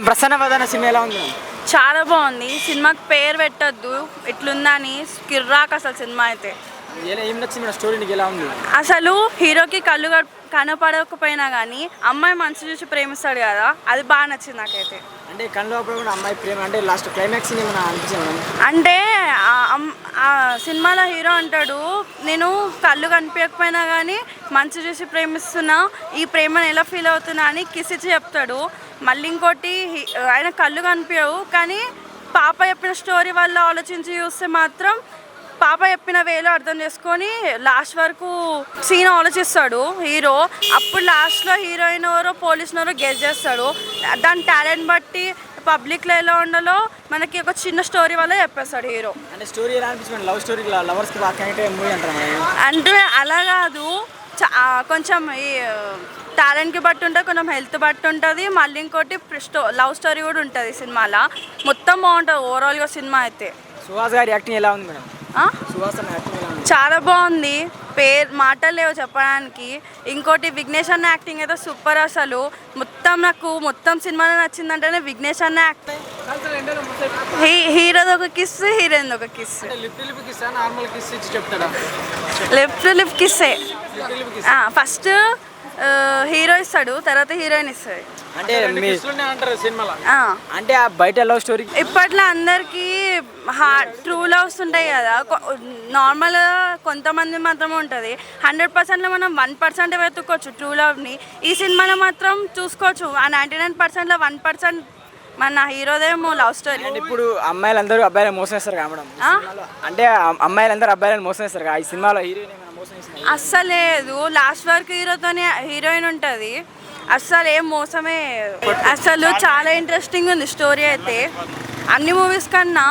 ప్రసన్న వదన cinema ఎలా ఉంది? చాలా బాగుంది. సినిమాకి పేరు పెట్టొద్దు ఇట్లుందని కిర్రాక్ అసలు సినిమా అయితే. ఏం నచ్చింది మేడం? స్టోరీ నీకు ఎలా ఉంది? అసలు హీరోకి కళ్ళు కనపడకపోయినా కానీ అమ్మాయి మనసు చూసి ప్రేమిస్తాడు కదా, అది బాగా నచ్చింది నాకైతే. అంటే కళ్ళు అప్పుడు అమ్మాయి ప్రేమ అంటే లాస్ట్ క్లైమాక్స్ ఏమైనా అనిపించింది మేడం? అంటే ఆ సినిమాలో హీరో అంటాడు, నేను కళ్ళు కనిపించకపోయినా కానీ మనసు చూసి ప్రేమిస్తున్నా, ఈ ప్రేమను ఎలా ఫీల్ అవుతున్నా అని కిస్ ఇచ్చి చెప్తాడు. మళ్ళీ ఇంకోటి ఆయన కళ్ళు కనిపించవు కానీ పాప చెప్పిన స్టోరీ వల్ల ఆలోచించి చూస్తే మాత్రం పాప చెప్పిన వేలో అర్థం చేసుకొని లాస్ట్ వరకు సీన్ ఆలోచిస్తాడు హీరో. అప్పుడు లాస్ట్లో హీరోయిన్ ఎవరో పోలీసులు ఎవరో గెస్ చేస్తాడు. దాని టాలెంట్ బట్టి పబ్లిక్లో ఎలా ఉండాలో మనకి ఒక చిన్న స్టోరీ వల్ల చెప్పేస్తాడు హీరో. అంటే స్టోరీ ఎలా అనిపించింది? లవ్ స్టోరీ లవర్స్కి బాగా కనెక్ట్ అయ్యే మూవీ అంటారు. అంటే అలా కాదు, కొంచెం ఈ టాలెంట్కి బట్టి ఉంటుంది, కొంచెం హెల్త్ బట్టి ఉంటుంది. మళ్ళీ ఇంకోటి లవ్ స్టోరీ కూడా ఉంటుంది సినిమాలో. మొత్తం బాగుంటుంది ఓవరాల్గా సినిమా అయితే. సుహాస్ గారి యాక్టింగ్ ఎలా ఉంది మేడం? సుహాస్ అన్న యాక్టింగ్ ఎలా ఉంది? చాలా బాగుంది, మాటలు లేవు చెప్పడానికి. ఇంకోటి విఘ్నేష్ అన్న యాక్టింగ్ అయితే సూపర్. అసలు మొత్తం సినిమాలో నచ్చిందంటేనే విఘ్నేష్ అన్న యాక్టింగ్. హీరోది ఒక కిస్, హీరోయిన్ ఒక కిస్. లిప్ టు లిప్ కిస్సే. ఫస్ట్ హీరో ఇస్తాడు, తర్వాత హీరోయిన్ ఇస్తుంది. అంటే అంటే ఆ బయట లవ్ స్టోరీ ఇప్పట్లో అందరికీ ట్రూ లవ్స్ ఉంటాయి కదా, నార్మల్గా కొంతమంది మాత్రమే ఉంటుంది. 100%లో మనం 1% వెతుక్కోవచ్చు ట్రూ లవ్ని. ఈ సినిమాలో మాత్రం చూసుకోవచ్చు ఆ 99%లో 1% మన హీరోదేమో లవ్ స్టోరీ. అంటే ఇప్పుడు అమ్మాయిలందరూ అబ్బాయిలను మోసం చేస్తారు కదా మేడం? అంటే అమ్మాయిలందరూ అబ్బాయిలను మోసం చేస్తారు కదా, ఈ సినిమాలో హీరోయిన్ మోసం చేస్తారు? అస్సలు లేదు, లాస్ట్ వరకు హీరోతోనే హీరోయిన్ ఉంటుంది. అస్సలు ఏం మోసమే. అసలు చాలా ఇంట్రెస్టింగ్ ఉంది స్టోరీ అయితే. అన్ని మూవీస్ కన్నా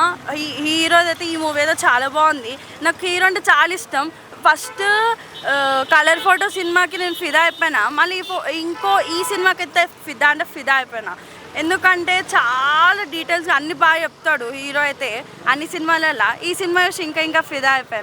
హీరోది అయితే ఈ మూవీ అయితే చాలా బాగుంది. నాకు హీరో అంటే చాలా ఇష్టం. ఫస్ట్ కలర్ ఫోటో సినిమాకి నేను ఫిదా అయిపోయినా, మళ్ళీ ఈ సినిమాకి అయితే ఫిదా అయిపోయినా. ఎందుకంటే చాలా డీటెయిల్స్ అన్నీ బాగా చెప్తాడు హీరో అయితే అన్ని సినిమాలలో. ఈ సినిమా ఇంకా ఫిదా అయిపోయినా.